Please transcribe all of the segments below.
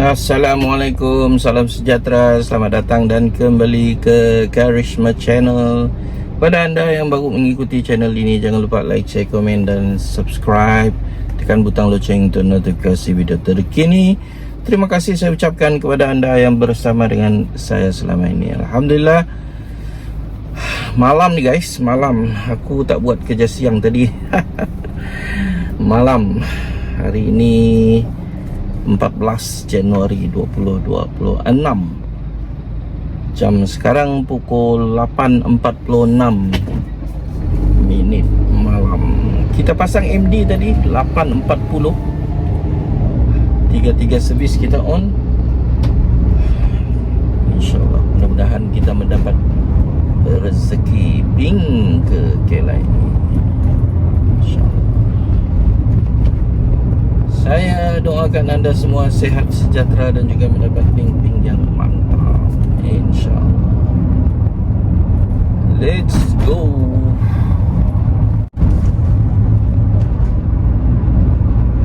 Assalamualaikum, salam sejahtera, selamat datang dan kembali ke Karishma Channel. Pada anda yang baru mengikuti channel ini, jangan lupa like, share, komen dan subscribe. Tekan butang loceng untuk notifikasi video terkini. Terima kasih saya ucapkan kepada anda yang bersama dengan saya selama ini. Alhamdulillah. Malam ni guys, malam. Aku tak buat kerja siang tadi. Malam. Hari ini 14 Januari 2026. Jam sekarang pukul 8.46 minit malam. Kita pasang MD tadi 8.40. 3 servis kita on. InsyaAllah mudah-mudahan kita mendapat rezeki ping ke KLIA. InsyaAllah. Saya doakan anda semua sehat, sejahtera dan juga mendapat ping-ping yang mantap, InsyaAllah. Let's go.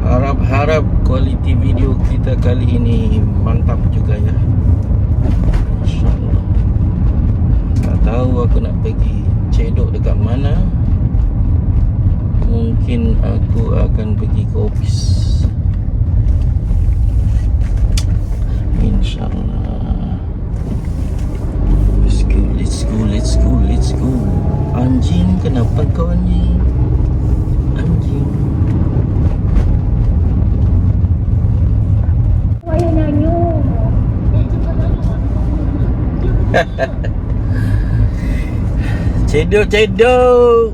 Harap-harap kualiti video kita kali ini mantap juga ya, InsyaAllah. Tak tahu aku nak pergi cedok dekat mana. Mungkin aku akan pergi ke office, InsyaAllah. Let's go. Anjing, kenapa kau anjing? Anjing. Wayang nyanyi. Cedok.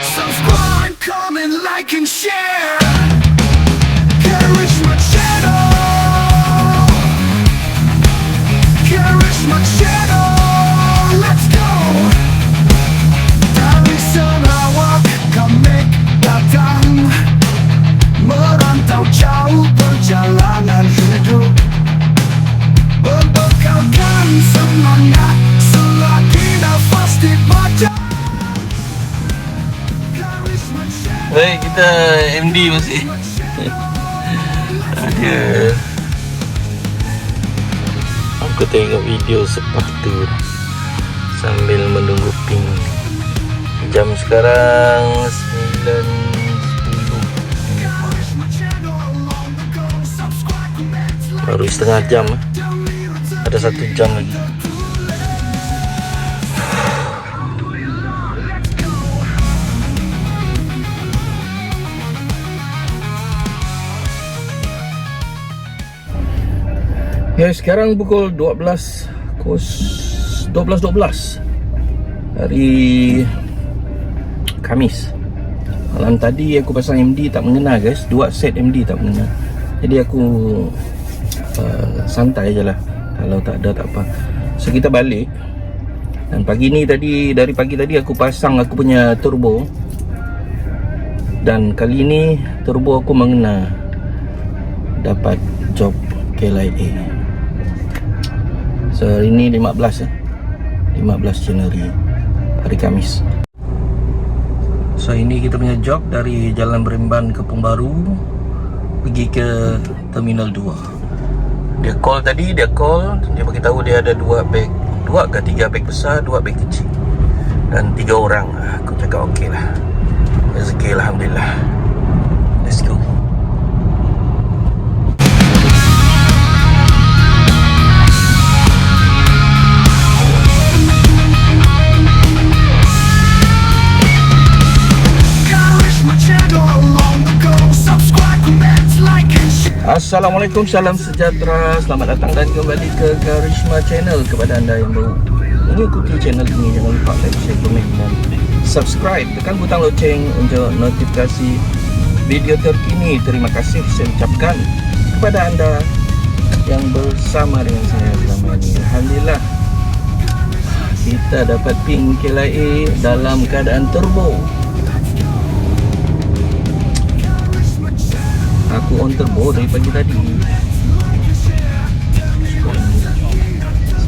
Subscribe, comment, like and share. Karishma Channel. Karishma Channel. Let's go. Dari Sarawak kami datang, merantau jauh perjalanan hidup, berbekalkan semangat selagi nafas dibaca. Baik, kita MD masih ada. Aku tengok video sepatu sambil menunggu ping. Jam sekarang 9.10. Baru setengah jam. Ada 1 jam lagi. Ya, sekarang pukul 12.12 hari Khamis. Malam tadi aku pasang MD tak mengena guys. 2 set MD tak mengena. Jadi aku santai je lah. Kalau tak ada tak apa. So kita balik. Dan pagi ni tadi, dari pagi tadi aku pasang aku punya turbo. Dan kali ni turbo aku mengena. Dapat job KLIA. So hari ni 15 Januari, hari Khamis. So ini kita punya job dari Jalan Beremban ke Pembaru pergi ke Terminal 2. Dia call, dia beritahu dia ada 2 beg, 2 ke 3 beg besar, 2 beg kecil dan 3 orang. Aku cakap okey lah, rezeki Alhamdulillah. Let's go. Assalamualaikum, salam sejahtera, selamat datang dan kembali ke Karishma Channel. Kepada anda yang baru mengikuti channel ini, jangan lupa like, share, komen dan subscribe. Tekan butang loceng untuk notifikasi video terkini. Terima kasih saya ucapkan kepada anda yang bersama dengan saya selama ini. Alhamdulillah, kita dapat ping KLIA dalam keadaan turbo. Aku on turbo dari pagi tadi.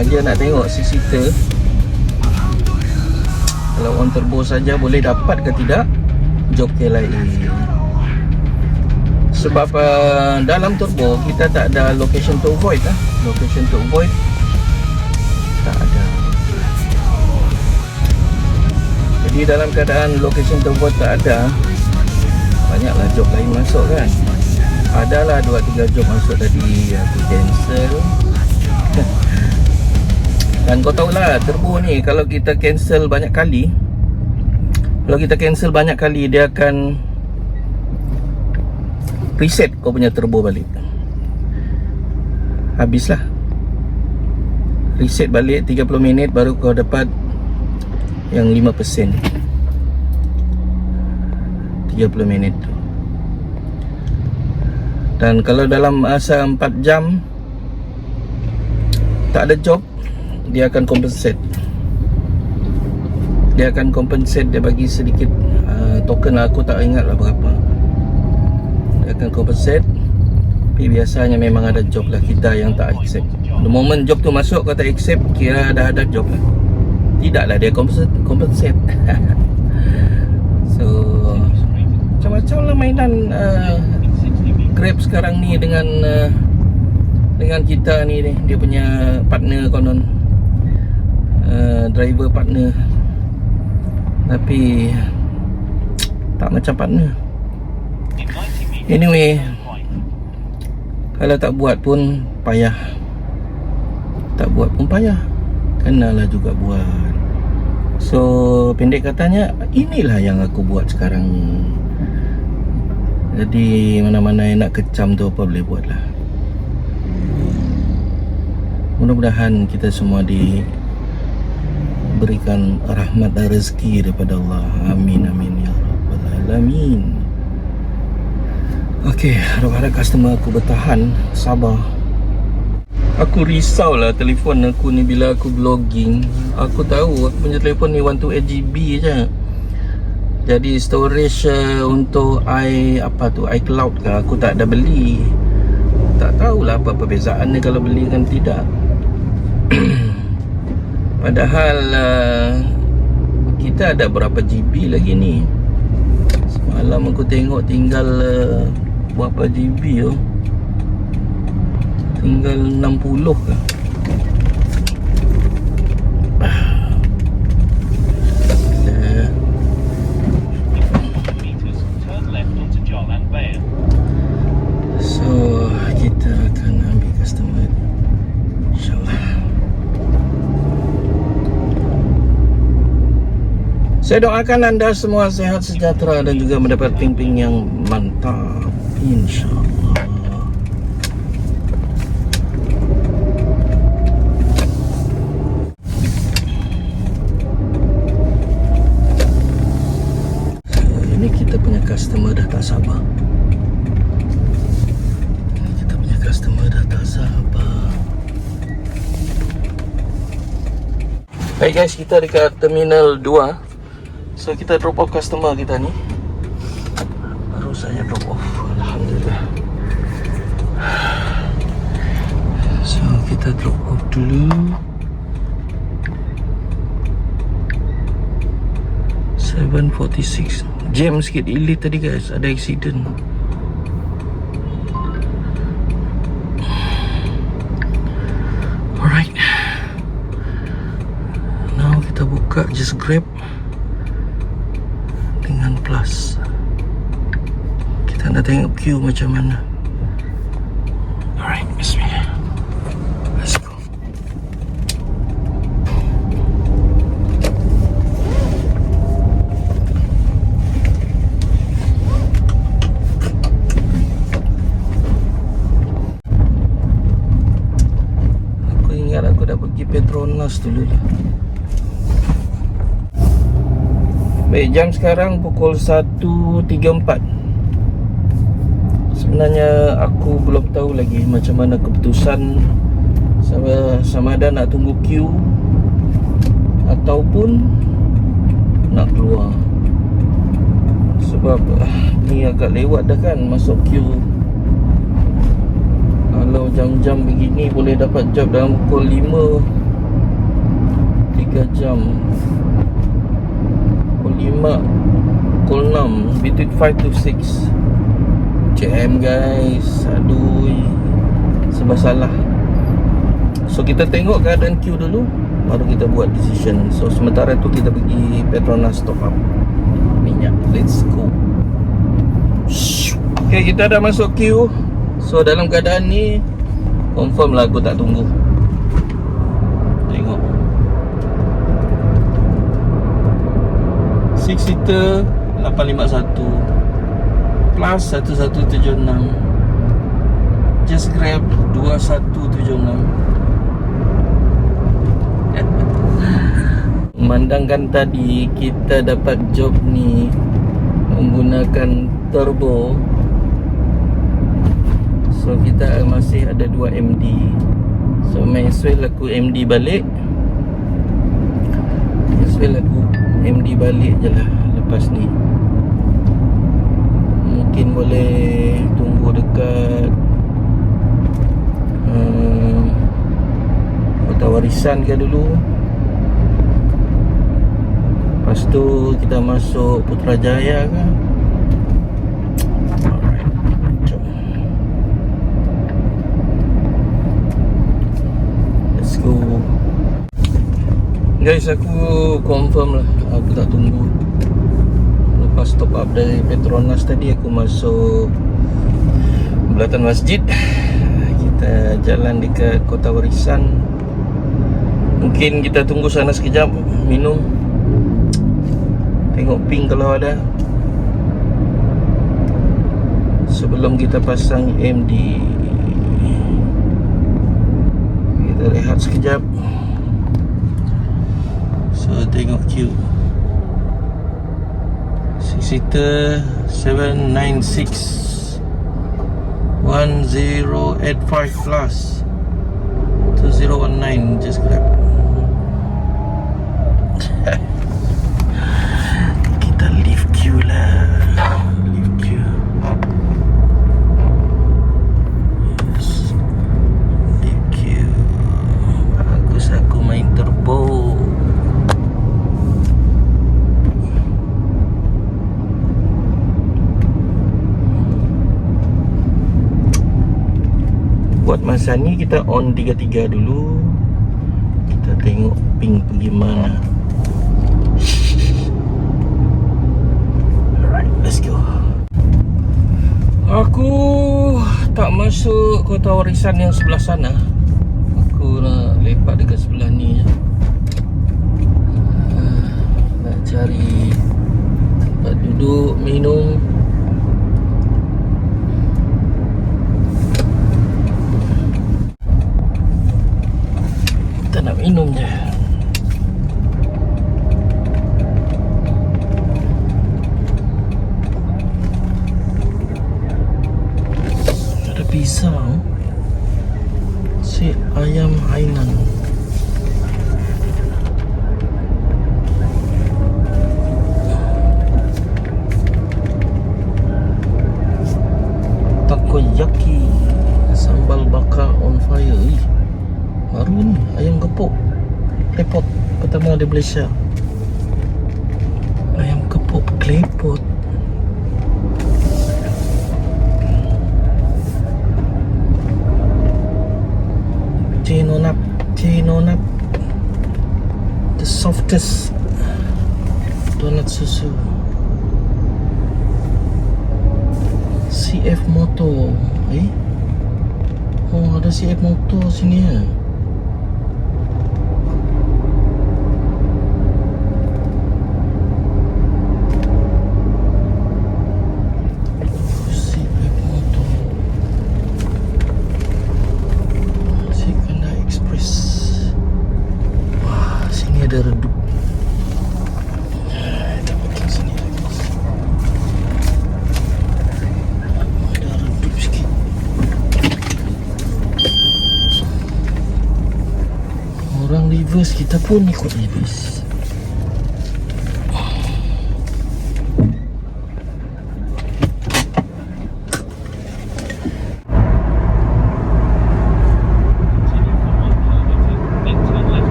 Dia nak tengok six-seater kalau on turbo saja boleh dapat ke tidak job KLIA. Sebab dalam turbo kita tak ada location to avoid lah. Location to avoid tak ada. Jadi dalam keadaan location to avoid tak ada, banyaklah job lain masuk kan. Adalah 2-3 job masuk tadi aku cancel. Dan kau tahulah turbo ni kalau kita cancel banyak kali, dia akan reset kau punya turbo balik. Habislah. Reset balik 30 minit baru kau dapat yang 5%. 30 minit. Dan kalau dalam masa 4 jam tak ada job, dia akan compensate. Dia bagi sedikit token, aku tak ingat lah berapa. Dia akan compensate. Tapi biasanya memang ada job lah kita yang tak accept. The moment job tu masuk kau tak accept, kira dah ada job lah. Tidak lah, dia compensate. So macam-macam lah mainan Grab sekarang ni dengan kita ni dia punya partner konon, driver partner, tapi tak macam partner. Anyway, kalau tak buat pun payah, kenalah juga buat. So pendek katanya, inilah yang aku buat sekarang ni. Jadi mana-mana yang nak kecam tu apa boleh buat lah. Mudah-mudahan kita semua diberikan rahmat dan rezeki daripada Allah. Amin amin ya rabbal alamin. Okey, harap-harap customer aku bertahan, sabar. Aku risau lah telefon aku ni bila aku vlogging. Aku tahu aku punya telefon ni 128GB je. Jadi storage untuk iCloud ke aku tak ada beli. Tak tahulah apa perbezaannya kalau beli kan tidak. Padahal kita ada berapa GB lagi ni. Semalam aku tengok tinggal berapa GB tu. Tinggal 60 ke. So kita akan ambil customer ni, InsyaAllah. Saya doakan anda semua sehat sejahtera dan juga mendapat ping-ping yang mantap, InsyaAllah. Ini kita punya customer dah tak sabar. Baik guys, kita dekat Terminal 2. So kita drop off customer kita ni. Baru saya drop off, Alhamdulillah. So kita drop off dulu. 7:46. Jam sikit delay tadi guys, ada accident. Alright, now kita buka Just Grab dengan Plus. Kita nak tengok queue macam mana. Alright, bismillah. Let's go. Aku ingat aku dah pergi Petronas dulu lah. Baik, jam sekarang pukul 1.34. Sebenarnya aku belum tahu lagi macam mana keputusan sama ada nak tunggu queue ataupun nak keluar. Sebab ni agak lewat dah kan masuk queue. Kalau jam-jam begini boleh dapat job dalam pukul 5 3 jam. Pukul 5, pukul 6, between 5 to 6. Jam guys. Aduh, serba salah. So kita tengok keadaan queue dulu, baru kita buat decision. So sementara tu kita pergi Petronas top up minyak. Let's go. Okay, kita dah masuk queue. So dalam keadaan ni confirm lah aku tak tunggu. Tengok 6 seater 851 plus 1176, just grab 2176. Memandangkan tadi kita dapat job ni menggunakan turbo, so kita masih ada 2 MD. So may as well aku MD balik. May as well aku MD balik je lah lepas ni. Mungkin boleh tunggu dekat Kota Warisan ke dulu. Lepas tu kita masuk Putrajaya ke. Alright, jom. Let's go. Guys, aku confirm lah, aku tak tunggu. Lepas top up dari Petronas tadi, aku masuk Belatan Masjid. Kita jalan dekat Kota Warisan. Mungkin kita tunggu sana sekejap, minum, tengok ping kalau ada, sebelum kita pasang MD. Kita rehat sekejap. So tengok queue 6 seater 796 1085 plus 2019, just grab. Kita leave queue lah. Leave queue. Yes, leave queue. Bagus aku main turbo. Buat masa ni kita on 33 dulu. Kita tengok ping pergi mana. Alright, let's go. Aku tak masuk Kota Warisan yang sebelah sana. Aku nak lepak dekat sebelah ni je. Nak cari tempat duduk, minum. Kita nak minum je. Ada pisang, si ayam Hainan. Takoyaki, sambal bakar on fire. Baru ni ayam gepuk klepot pertama di Malaysia. Ayam gepuk klepot. Chinonap, the softest donat susu. CF Moto. Oh, ada CF Moto sini ya. Ada redup. Kita pakai sini lagi. Ada redup sikit. Orang reverse, kita pun ikut reverse.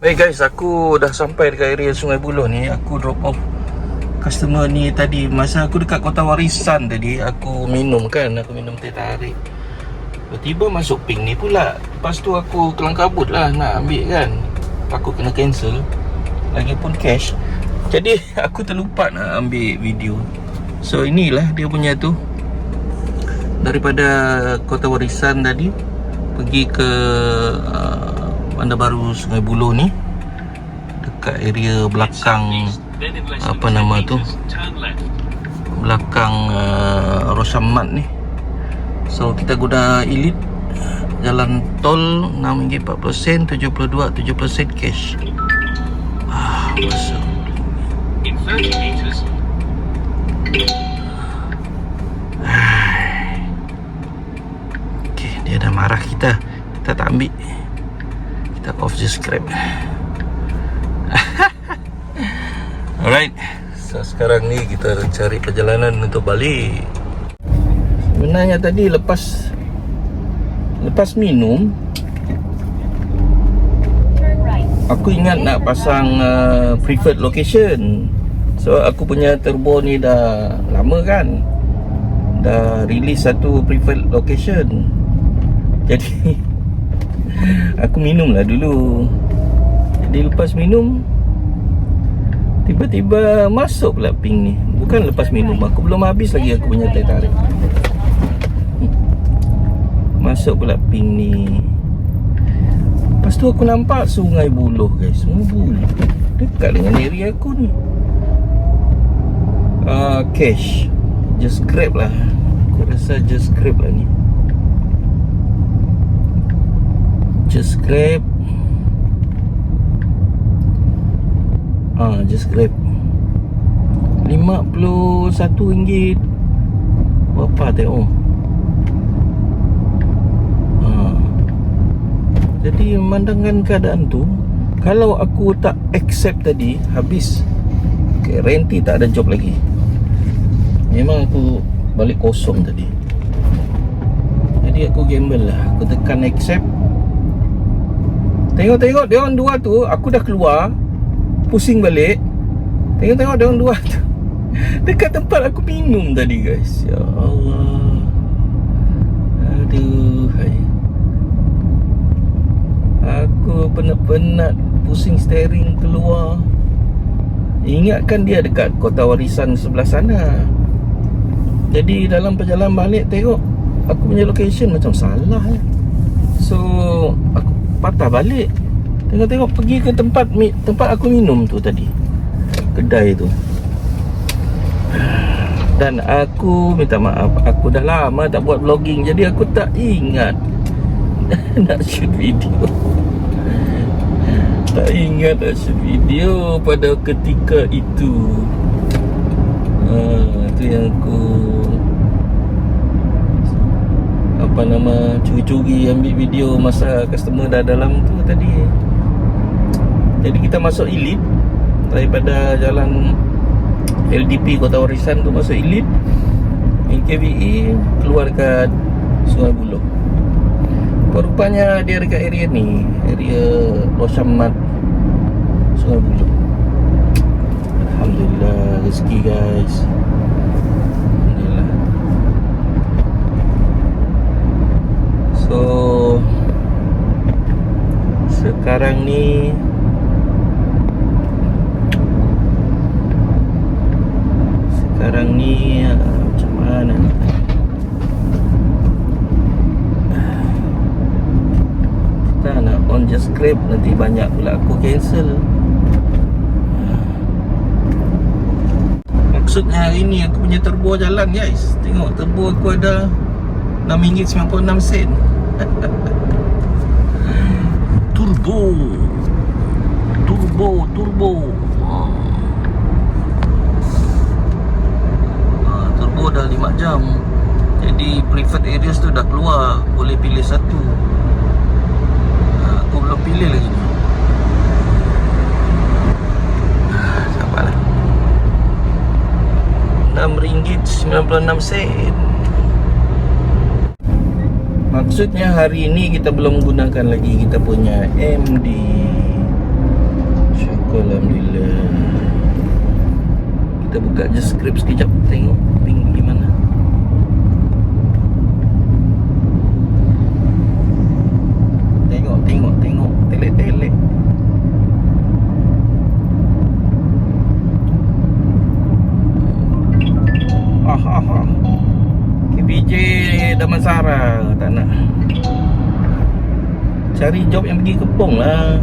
Hey guys, aku dah sampai dekat area Sungai Buloh ni. Aku drop off customer ni tadi. Masa aku dekat Kota Warisan tadi, aku minum teh tarik. Tiba-tiba masuk ping ni pula. Lepas tu aku kelang kabut lah nak ambil kan. Aku kena cancel. Lagipun cash. Jadi aku terlupa nak ambil video. So inilah dia punya tu. Daripada Kota Warisan tadi pergi ke Bandar Baru Sungai Buloh ni, dekat area belakang apa nama tu, belakang Rosamat ni. So kita guna Elite, jalan tol RM6.40, 72 70% cash. Masuk. Okay, dia dah marah kita. Kita tak ambil. Kita off je Grab. Alright. So sekarang ni kita cari perjalanan untuk balik. Sebenarnya tadi lepas minum, aku ingat nak pasang preferred location. So aku punya turbo ni dah lama kan, dah release satu preferred location. Jadi aku minum lah dulu. Jadi lepas minum, tiba-tiba masuk pula ping ni. Bukan lepas minum, aku belum habis lagi aku punya teh tarik. Masuk pula ping ni. Lepas tu aku nampak Sungai Buloh guys. Sungai Buloh dekat dengan area aku ni. Cash Just Grab lah. Aku rasa Just Grab lah ni. Just Grab. Just Grab RM51. Berapa tengok. Jadi memandangkan keadaan tu, kalau aku tak accept tadi, habis. Okay, renti tak ada job lagi. Memang aku balik kosong tadi. Jadi aku gamble lah. Aku tekan accept. Tengok dia orang dua tu, aku dah keluar, pusing balik. Tengok dia orang dua tu dekat tempat aku minum tadi guys. Ya Allah. Aduh, hai. Aku penat-penat pusing steering keluar. Ingatkan dia dekat Kota Warisan sebelah sana. Jadi dalam perjalanan balik tengok aku punya location macam salah. So aku patah balik. Tengok pergi ke tempat aku minum tu tadi, kedai tu. Dan aku minta maaf, aku dah lama tak buat vlogging, jadi aku tak ingat nak shoot video. Tak ingat nak shoot video pada ketika itu. Itu yang aku curi-curi ambil video masa customer dah dalam tu tadi. Jadi kita masuk Elite daripada jalan LDP Kota Warisan tu, masuk Elite NKVE, keluar dekat Sungai Buloh. Rupanya dia dekat area ni, area Rosamat Sungai Buloh. Alhamdulillah, rezeki guys. Alhamdulillah. So sekarang ni macam mana ni? Kita nak on Just Grab, nanti banyak pula aku cancel. Maksudnya hari ni aku punya turbo jalan guys. Tengok turbo aku ada RM6.96. Turbo turbo dah 5 jam. Jadi preferred areas tu dah keluar, boleh pilih satu. Aku belum pilih lagi ni. Sabarlah. RM6.96. Maksudnya hari ini kita belum gunakan lagi kita punya MD. Alhamdulillah. Kita buka je skrip sekejap, tengok ping gimana. Tengok telet-telet. KPJ Damansara tak nak. Cari job yang pergi Kepong lah.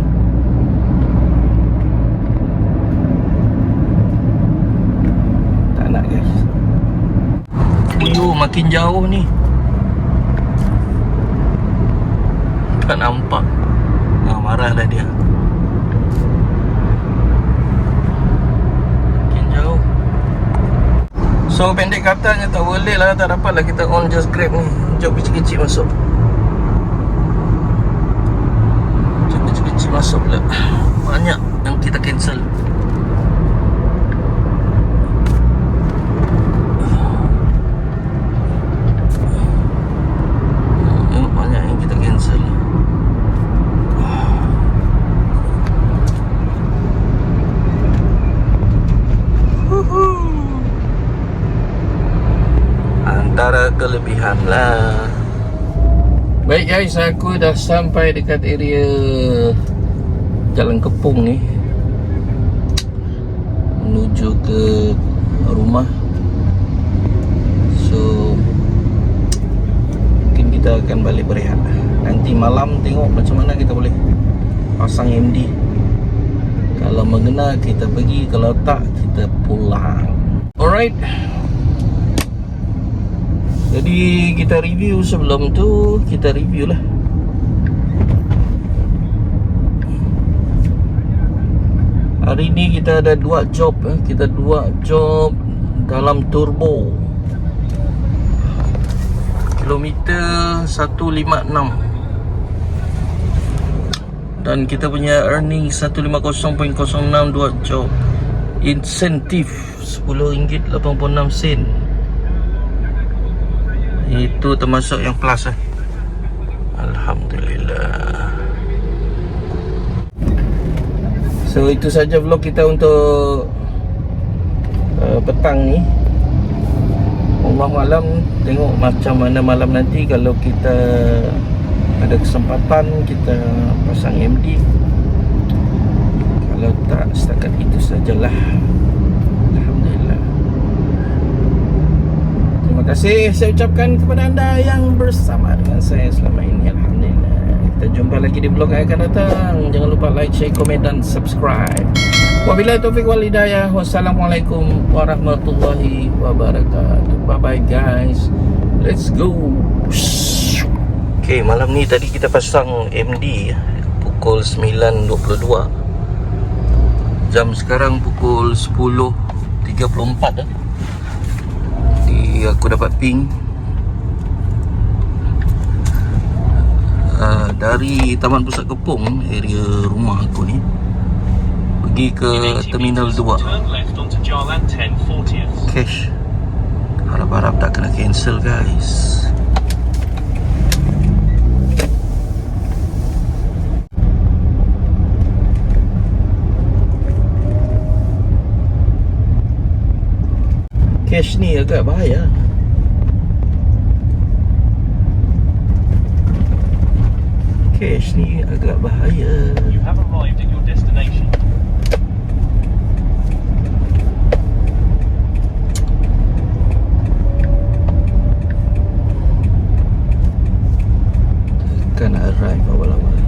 Tak nak guys. Makin jauh ni. Tak nampak. Marah dah dia. Makin jauh. So pendek katanya tak boleh lah, tak dapat lah kita on just Grab ni. Job kecil-kecil masuk. Job kecil-kecil masuk pula. Banyak yang kita cancel. Banyak yang kita cancel. Antara kelebihan lah. Baik guys, aku dah sampai dekat area Jalan Kepong ni, menuju ke rumah. So mungkin kita akan balik berehat. Nanti malam tengok macam mana kita boleh pasang MD. Kalau mengena kita pergi, kalau tak kita pulang. Alright. Jadi kita review sebelum tu, kita review lah. Hari ni kita ada 2 job Kita 2 job dalam turbo. Kilometer 156. Dan kita punya earning 150.06 2 job. Insentif RM10.86. Itu termasuk yang plus lah. Alhamdulillah. So itu saja vlog kita untuk petang ni. Allah malam, tengok macam mana malam nanti. Kalau kita ada kesempatan, kita pasang MD. Kalau tak, setakat itu sajalah. Alhamdulillah. Terima kasih saya ucapkan kepada anda yang bersama dengan saya selama ini. Alhamdulillah. Kita jumpa lagi di vlog yang akan datang. Jangan lupa like, share, komen dan subscribe. Wabillahi taufiq wal hidayah. Wassalamualaikum warahmatullahi wabarakatuh. Bye bye guys. Let's go. Okay, malam ni tadi kita pasang MD pukul 9.22. Jam sekarang pukul 10.34 aku dapat ping dari Taman Pusat Kepong, area rumah aku ni, pergi ke Terminal 2. Cash. Harap-harap tak kena cancel guys. Cash ni agak bahaya. Cash ni agak bahaya. You have arrived at your destination. Tekan arrive awal-awal.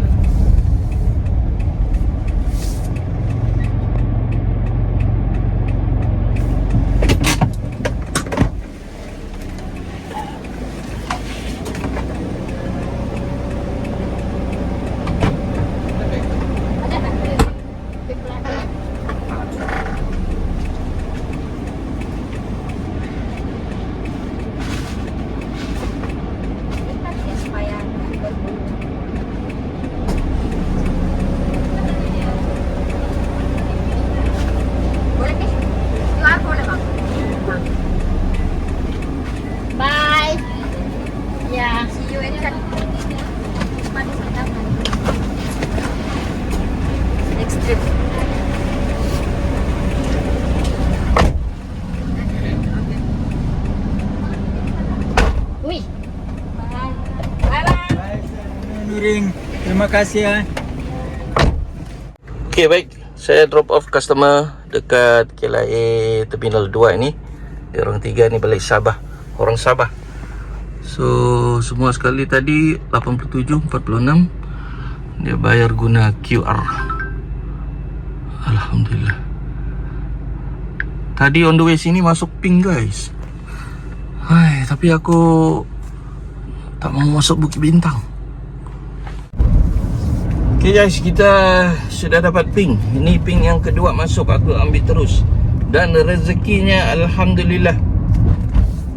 miring. Terima kasih. Okay, baik. Saya drop off customer dekat KLIA Terminal 2 ni. Dia orang 3 ni balik Sabah. Orang Sabah. So, semua sekali tadi 87.46. Dia bayar guna QR. Alhamdulillah. Tadi on the way sini masuk pink, guys. Hai, tapi aku tak mau masuk Bukit Bintang. Okay guys, kita sudah dapat ping. Ini ping yang kedua masuk, aku ambil terus. Dan rezekinya alhamdulillah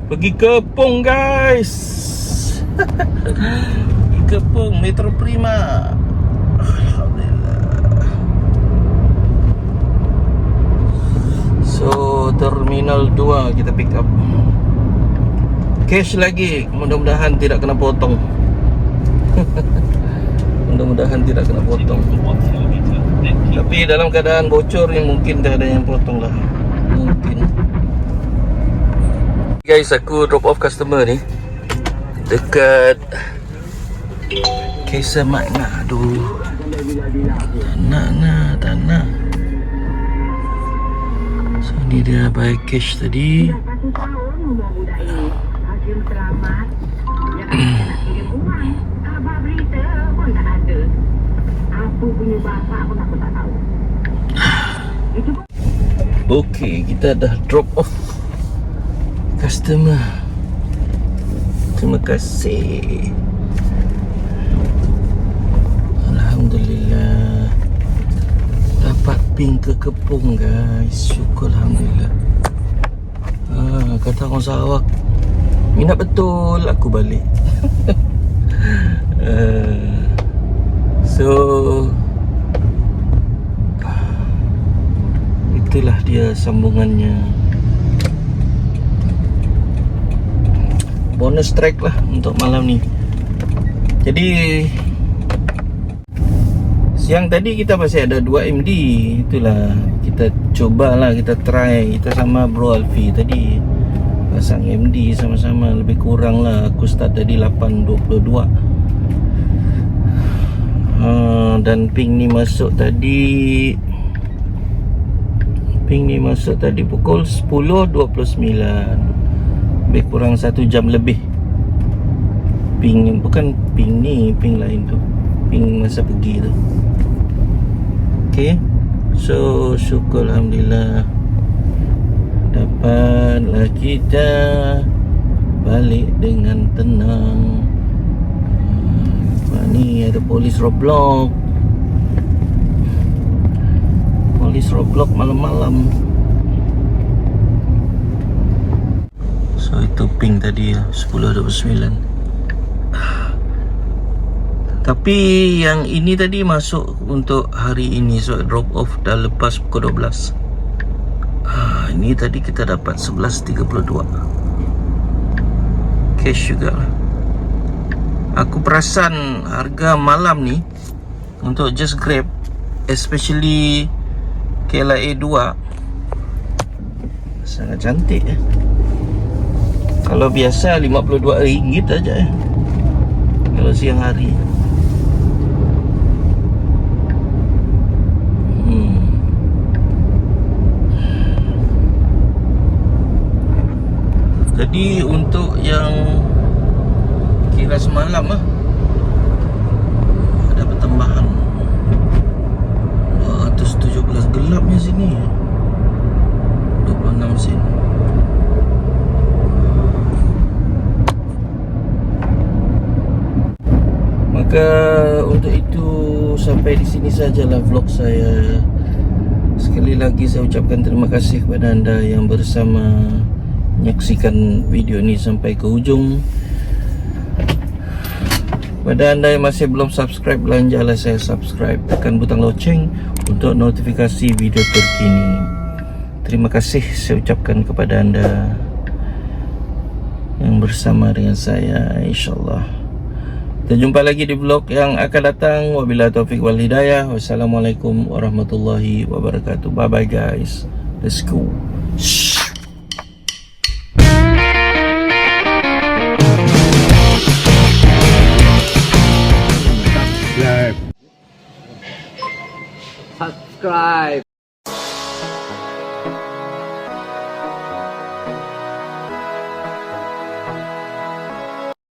pergi Kepong, guys. Pergi Kepong, Metro Prima. Alhamdulillah. So, Terminal 2 kita pick up. Cash lagi, mudah-mudahan tidak kena potong. Mudah-mudahan tidak kena potong. For 1 kilometre, then keep Tapi dalam keadaan bocor yang mungkin dah ada yang potong lah. Mungkin. Guys, aku drop off customer ni dekat Kisah Makna. Aduh, tak nak. So ni dia bayar cash tadi. Okey, kita dah drop off customer. Terima kasih. Alhamdulillah. Dapat ping ke Kepong, guys. Syukur alhamdulillah. Kata orang Sarawak, minat betul aku balik. So itulah dia sambungannya. Bonus track lah untuk malam ni. Jadi siang tadi kita masih ada 2 MD. Itulah kita cobalah, kita try. Kita sama Bro Alfi tadi pasang MD sama-sama, lebih kurang lah. Aku start tadi 8.22. Dan ping ni masuk tadi pukul 10.29. Lebih kurang 1 jam lebih. Ping, bukan ping ni, ping lain tu, ping masa pergi tu. Okay, so syukur alhamdulillah dapatlah kita balik dengan tenang. Ni ada polis roadblock. Polis roadblock malam-malam. So itu ping tadi 10.29. Tapi yang ini tadi masuk untuk hari ini. So drop off dah lepas pukul 12. Ini tadi kita dapat 11.32. Cash juga lah. Aku perasan harga malam ni untuk just Grab, especially KLIA 2, sangat cantik. Kalau biasa RM52 aja kalau siang hari. Jadi untuk yang kira semalam ada pertambahan 217 gelapnya sini, 26 sen. Maka untuk itu sampai di sini sajalah vlog saya. Sekali lagi saya ucapkan terima kasih kepada anda yang bersama menyaksikan video ini sampai ke ujung. Pada anda yang masih belum subscribe, belanjalah saya subscribe, tekan butang loceng untuk notifikasi video terkini. Terima kasih saya ucapkan kepada anda yang bersama dengan saya, insyaAllah. Kita jumpa lagi di vlog yang akan datang. Wabillahi taufiq wal hidayah. Wassalamualaikum warahmatullahi wabarakatuh. Bye bye guys. Let's go. subscribe